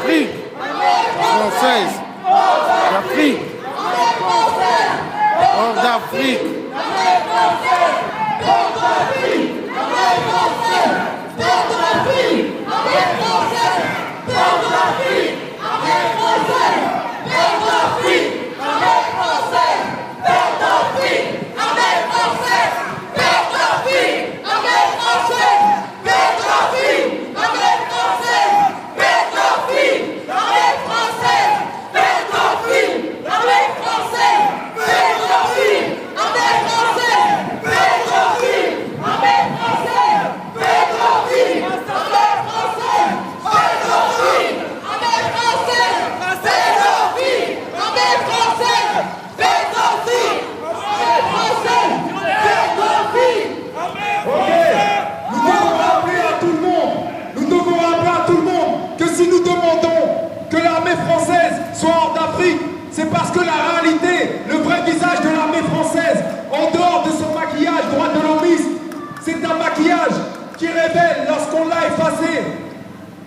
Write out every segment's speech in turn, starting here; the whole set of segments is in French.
L'Afrique française. L'Afrique. Hors d'Afrique. C'est parce que la réalité, le vrai visage de l'armée française, en dehors de son maquillage droit de l'hommiste, c'est un maquillage qui révèle, lorsqu'on l'a effacé,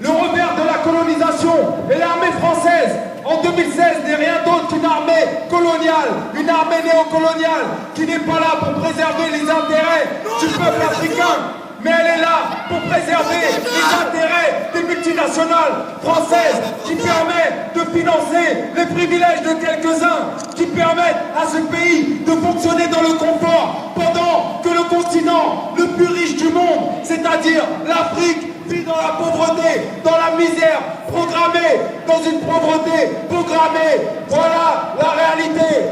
le revers de la colonisation. Et l'armée française, en 2016, n'est rien d'autre qu'une armée coloniale, une armée néocoloniale, qui n'est pas là pour préserver les intérêts du peuple africain, mais elle est là pour préserver les intérêts des multinationales françaises qui permettent de financer les privilèges de quelques-uns, qui permettent à ce pays de fonctionner dans le confort, pendant que le continent le plus riche du monde, c'est-à-dire l'Afrique, vit dans la pauvreté, dans la misère, programmée, dans une pauvreté programmée. Voilà la réalité.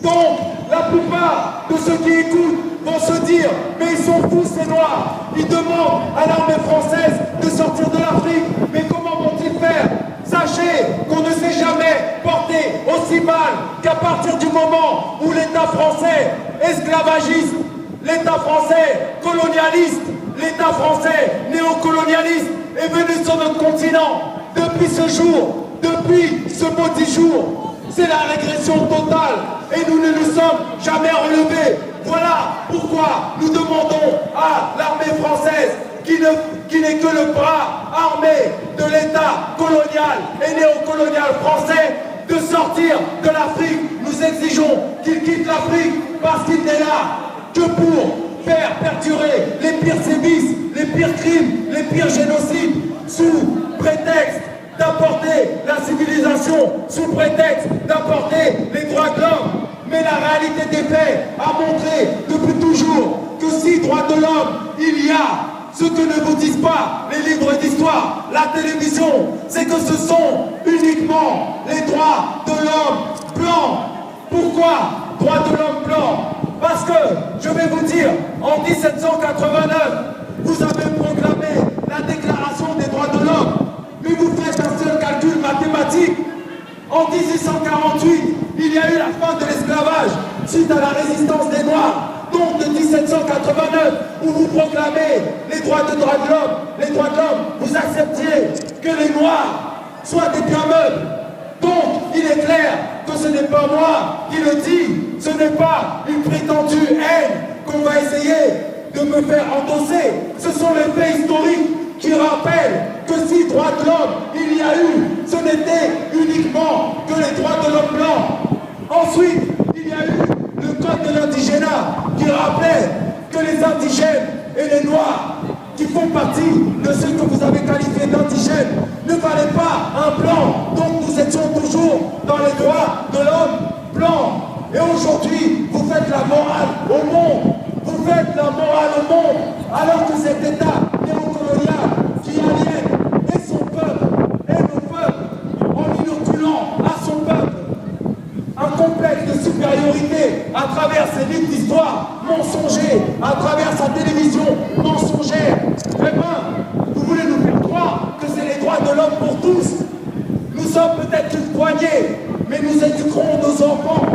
Donc, la plupart de ceux qui écoutent vont se dire, mais ils sont fous ces Noirs. Ils demandent à l'armée française de sortir de l'Afrique. Mais comment vont-ils faire? Sachez qu'on ne s'est jamais porté aussi mal qu'à partir du moment où l'État français esclavagiste, l'État français colonialiste, l'État français néocolonialiste est venu sur notre continent. Depuis ce jour, depuis ce maudit jour, c'est la régression totale et nous ne nous sommes jamais relevés. Voilà pourquoi nous demandons à l'armée française, qui n'est que le bras armé de l'État colonial et néocolonial français, de sortir de l'Afrique. Nous exigeons qu'il quitte l'Afrique parce qu'il n'est là que pour faire perdurer les pires sévices, les pires crimes, les pires génocides, sous prétexte d'apporter la civilisation, sous prétexte d'apporter les droits de l'homme. Mais la réalité des faits a montré depuis toujours que si droits de l'homme il y a, ce que ne vous disent pas les livres d'histoire, la télévision, c'est que ce sont uniquement les droits de l'homme blanc. Pourquoi droits de l'homme blanc? Parce que, je vais vous dire, en 1789, vous avez proclamé la déclaration des droits de l'homme, mais vous faites un seul calcul mathématique. En 1848, il y a eu la fin de l'esclavage suite à la résistance des Noirs. Donc de 1789, où vous proclamez les droits de l'homme, vous acceptiez que les Noirs soient des biens meubles. Donc il est clair que ce n'est pas moi qui le dis, ce n'est pas une prétendue haine qu'on va essayer de me faire endosser. Ce sont les faits historiques qui rappellent que si droits de l'homme il y a eu, ce n'était uniquement que les droits de l'homme blanc. Ensuite, il y a eu le code de l'indigénat qui rappelait que les indigènes et les noirs qui font partie de ceux que vous avez qualifiés d'indigènes ne valaient pas un blanc. Donc nous étions toujours dans les droits de l'homme blanc. Et aujourd'hui, vous faites la morale au monde. Vous faites la morale au monde alors que cet État néocolonial qui aliène et son peuple et nos peuples en inoculant à son peuple un complexe de supériorité à travers ses livres d'histoire mensongers, à travers sa télévision mensongère. Eh bien, vous voulez nous faire croire que c'est les droits de l'homme pour tous. Nous sommes peut-être une poignée, mais nous éduquerons nos enfants,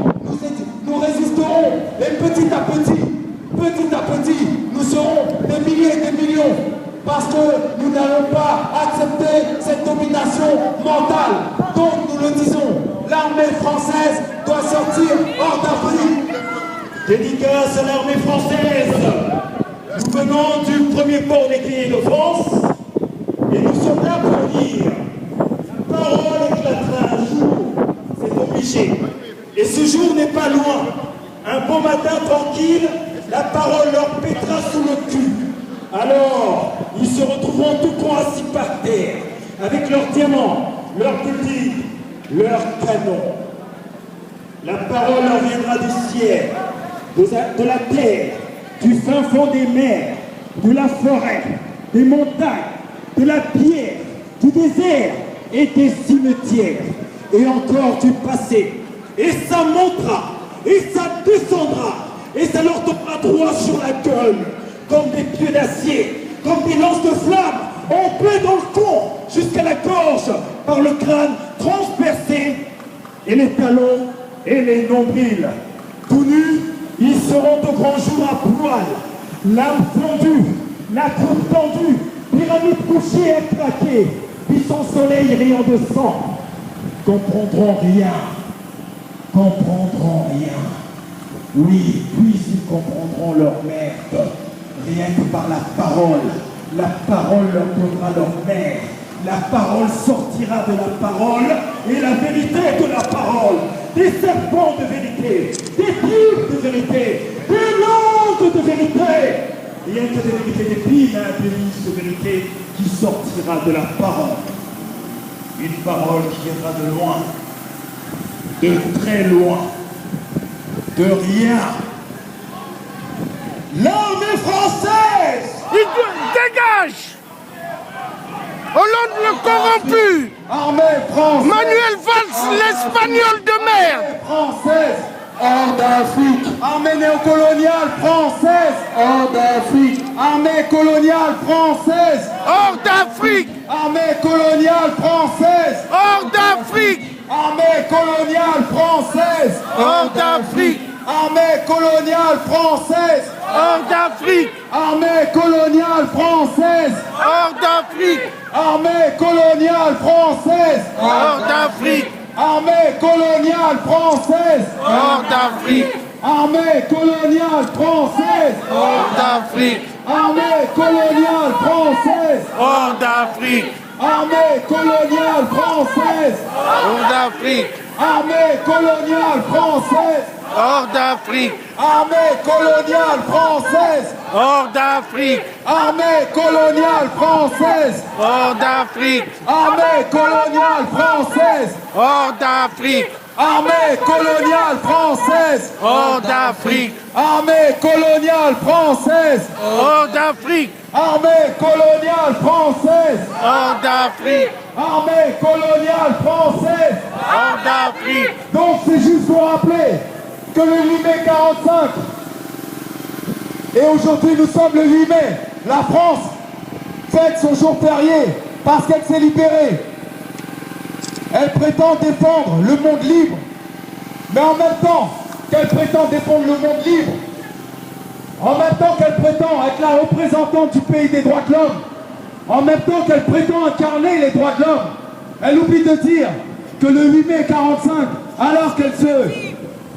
nous résisterons, et petit à petit, nous serons des milliers et des millions, parce que nous n'allons pas accepter cette domination mentale. Donc nous le disons, l'armée française doit sortir hors d'Afrique. Dédicace à l'armée française. Nous venons du premier port d'écuyer de France et nous sommes là pour dire ce jour n'est pas loin. Un beau matin tranquille, la parole leur pètera sous le cul. Alors, ils se retrouveront tout cons assis par terre, avec leurs diamants, leurs boutiques, leurs canons. La parole leur viendra du ciel, de la terre, du fin fond des mers, de la forêt, des montagnes, de la pierre, du désert et des cimetières, et encore du passé. Et ça montera, et ça descendra, et ça leur tombera droit sur la gueule, comme des pieux d'acier, comme des lances de flammes, en plein dans le con, jusqu'à la gorge, par le crâne transpercé, et les talons et les nombrils. Tout nus, ils seront au grand jour à poil, l'âme fondue, la croupe tendue, pyramide couchée et craquée, puis son soleil riant de sang. Comprendront rien, comprendront rien. Oui, puis ils comprendront leur merde, rien que par la parole. La parole leur donnera leur mère. La parole sortira de la parole et la vérité de la parole. Des serpents de vérité, des tripes de vérité, des langues de vérité. Rien que des vérités, des piles à de vérité qui sortira de la parole. Une parole qui viendra de loin, de très loin, de rien. L'armée française! Il dégage! Hollande le corrompu! Armée française! Manuel Valls, l'espagnol de merde! Française! Hors d'Afrique! Armée néocoloniale française! Hors d'Afrique! Armée coloniale française! Hors d'Afrique! Armée coloniale française! Hors d'Afrique! Armée coloniale française! Hors d'Afrique! Armée coloniale française! Hors d'Afrique! Armée coloniale française! Hors d'Afrique! Armée coloniale française! Hors d'Afrique! Armée coloniale française! Hors d'Afrique! Armée coloniale française! Hors d'Afrique! Armée coloniale française! Hors d'Afrique! Armée coloniale française! Hors d'Afrique! Armée coloniale française! Hors d'Afrique! Armée coloniale française! Hors d'Afrique! Armée coloniale française! Hors d'Afrique! Armée coloniale française! Hors d'Afrique! Armée coloniale française! Hors d'Afrique! Armée coloniale française! Hors d'Afrique! Armée coloniale française! Hors d'Afrique! Armée coloniale française! Hors d'Afrique! Donc c'est juste pour rappeler que le 8 mai 45, et aujourd'hui nous sommes le 8 mai, la France fête son jour férié parce qu'elle s'est libérée. Elle prétend défendre le monde libre, mais en même temps qu'elle prétend défendre le monde libre, en même temps qu'elle prétend être la représentante du pays des droits de l'homme, en même temps qu'elle prétend incarner les droits de l'homme, elle oublie de dire que le 8 mai 45, alors qu'elle se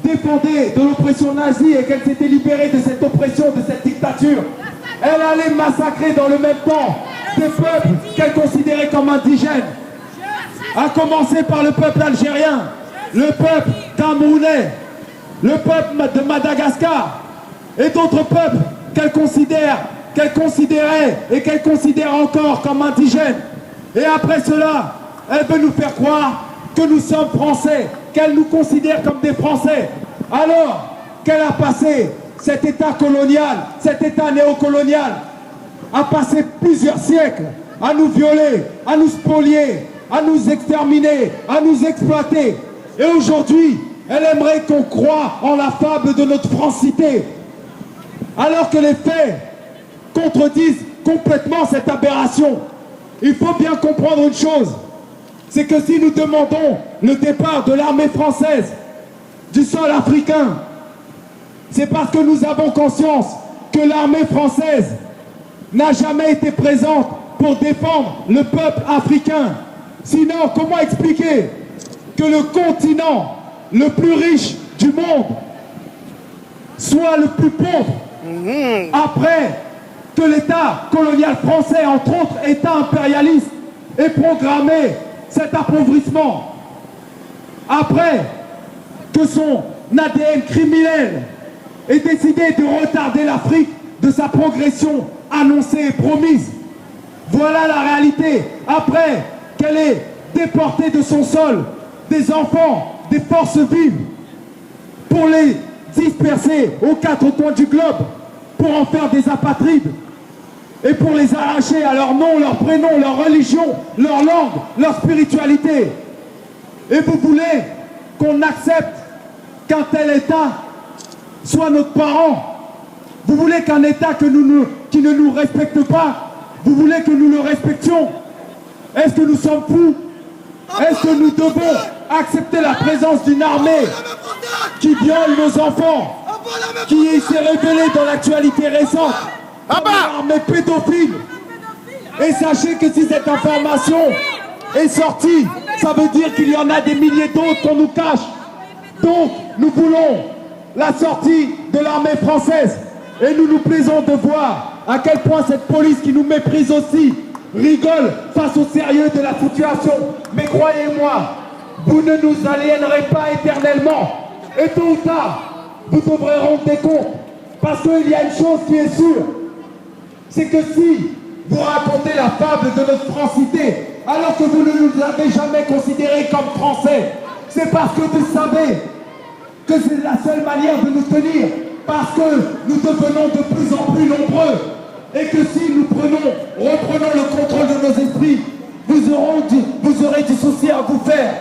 défendait de l'oppression nazie et qu'elle s'était libérée de cette oppression, de cette dictature, elle allait massacrer dans le même temps des peuples qu'elle considérait comme indigènes, à commencer par le peuple algérien, le peuple camerounais, le peuple de Madagascar et d'autres peuples qu'elle considérait et qu'elle considère encore comme indigènes. Et après cela, elle veut nous faire croire que nous sommes français, qu'elle nous considère comme des Français, alors qu'elle a passé cet état colonial, cet état néocolonial, a passé plusieurs siècles à nous violer, à nous spolier, à nous exterminer, à nous exploiter. Et aujourd'hui, elle aimerait qu'on croie en la fable de notre francité, alors que les faits contredisent complètement cette aberration. Il faut bien comprendre une chose, c'est que si nous demandons le départ de l'armée française du sol africain, c'est parce que nous avons conscience que l'armée française n'a jamais été présente pour défendre le peuple africain. Sinon, comment expliquer que le continent le plus riche du monde soit le plus pauvre après que l'État colonial français, entre autres États impérialistes, ait programmé cet appauvrissement, après que son ADN criminel ait décidé de retarder l'Afrique de sa progression annoncée et promise. Voilà la réalité. Après qu'elle ait déporté de son sol des enfants, des forces vives, pour les disperser aux quatre coins du globe, pour en faire des apatrides, et pour les arracher à leur nom, leur prénom, leur religion, leur langue, leur spiritualité. Et vous voulez qu'on accepte qu'un tel État soit notre parent? Vous voulez qu'un État qui ne nous respecte pas, vous voulez que nous le respections? Est-ce que nous sommes fous? Est-ce que nous devons accepter la présence d'une armée qui viole nos enfants, qui s'est révélée dans l'actualité récente comme une armée pédophile? Et sachez que si cette information est sortie, ça veut dire qu'il y en a des milliers d'autres qu'on nous cache. Donc, nous voulons la sortie de l'armée française. Et nous nous plaisons de voir à quel point cette police qui nous méprise aussi rigole face au sérieux de la situation. Mais croyez-moi, vous ne nous aliénerez pas éternellement. Et tôt ou tard, vous devrez rendre des comptes. Parce qu'il y a une chose qui est sûre, c'est que si vous racontez la fable de notre francité, alors que vous ne nous avez jamais considérés comme français, c'est parce que vous savez que c'est la seule manière de nous tenir, parce que nous devenons de plus en plus nombreux, et que si nous reprenons le contrôle de nos esprits, vous aurez du souci à vous faire.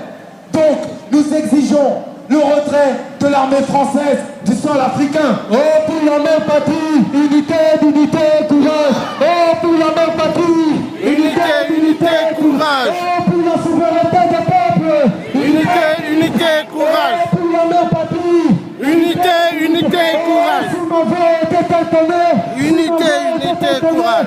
Donc, nous exigeons le retrait de l'armée française du sol africain. Oh, pour la mère patrie, unité, unité, courage. Oh, pour la mère patrie, Unité, unité, courage. Oh, pour la souveraineté des peuples. Unité, unité, courage. Oh, pour la mère patrie. Unité, unité, courage. Si ma voix était entonnée, Unité, unité, courage.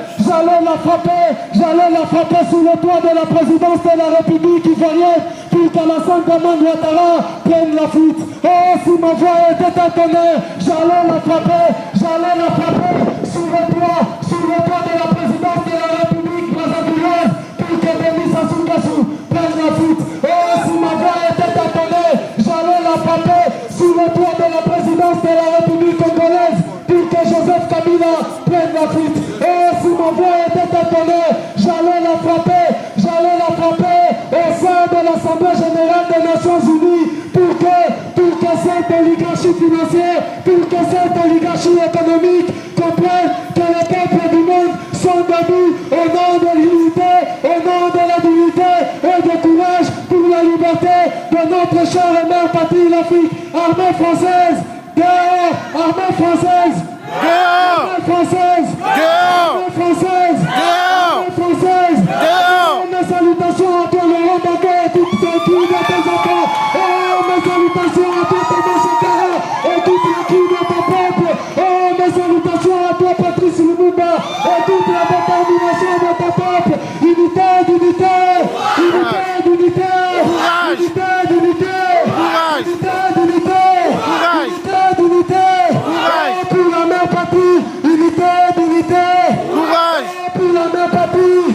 j'allais la frapper sous le toit de la présidence de la République ivoirienne pour qu'Alassane Dramane Ouattara prenne la fuite. Oh, si ma voix était entonnée, j'allais la frapper sous le toit de la présidence de la République brésilienne pour que Denis Sassou Nguesso prenne la fuite. Oh, si ma voix était entonnée, j'allais la frapper sous le toit de la présidence de la République congolaise pour que Joseph Kabila prenne la fuite. Et si ma voix était entonnée, j'allais la frapper au sein de l'Assemblée générale des Nations Unies pour que cette oligarchie financière, pour que cette oligarchie économique comprenne que les peuples du monde sont debout au nom de l'unité, au nom de la dignité et du courage pour la liberté de notre chère et mère patrie, l'Afrique. Armée française, dehors! Armée française! Dehors! Armée française! Dehors! Armée française! Dehors! Armée française! Dehors! Mes salutations à toi, Laurent Gbagbo et toute ta crew de tes enfants! Oh, mes salutations à toi, Thomas Sankara et toute la crew de ton peuple! Oh, mes salutations à toi, Patrice Lumumba et toute la détermination de ton peuple! Unité, d'unité! Unité, d'unité! Courage! Unité, d'unité! Courage! Unité, d'unité! Courage! Unité, d'unité! Courage! Oh, pour la mère patrie! Unité, d'unité! Courage! Oh, pour la mère patrie!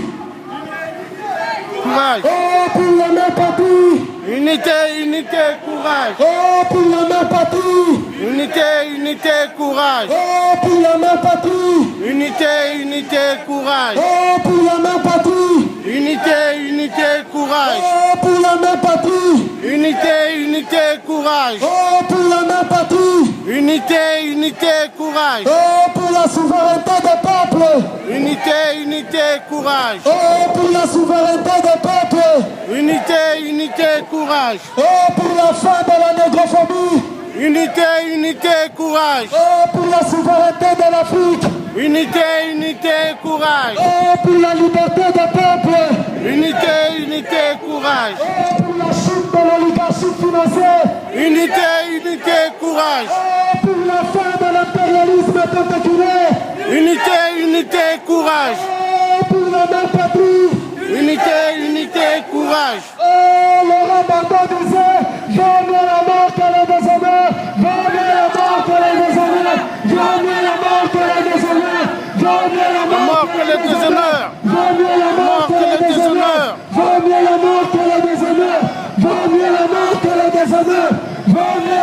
Courage! Oh, pour la mère patrie! Unité, unité, courage! Oh, pour la mère patrie! Unité, unité, courage! Oh, pour la mère patrie! Unité, unité, courage! Oh, pour la mère patrie! Unité, unité, courage! Oh, pour la mère patrie! Unité, unité, courage! Oh, pour la mère patrie! Unité, unité, courage! Oh, pour la souveraineté des peuples! Unité, unité, courage! Oh, pour la souveraineté des peuples! Unité, unité, courage! Oh, pour la fin de la négrophobie! Unité, unité, courage! Oh, pour la souveraineté de l'Afrique! Unité, unité, courage! Oh, pour la liberté des peuples! Unité, unité, courage! Oh, pour la chute de l'oligarchie financière! Unité, unité, courage! Oh, pour la fin de l'impérialisme tentaculaire! Unité, unité, courage! Oh, pour la mère patrie! Unité, unité, courage! Oh, Laurent Gbagbo disait, vaut mieux la mort que le déshonneur! Vaut mieux la mort que le déshonneur! Vaut mieux la mort que le déshonneur! Vaut mieux la mort que le déshonneur! Vaut mieux la mort que le déshonneur! Vaut mieux la mort que le déshonneur! Vaut mieux la mort que le déshonneur! Vaut mieux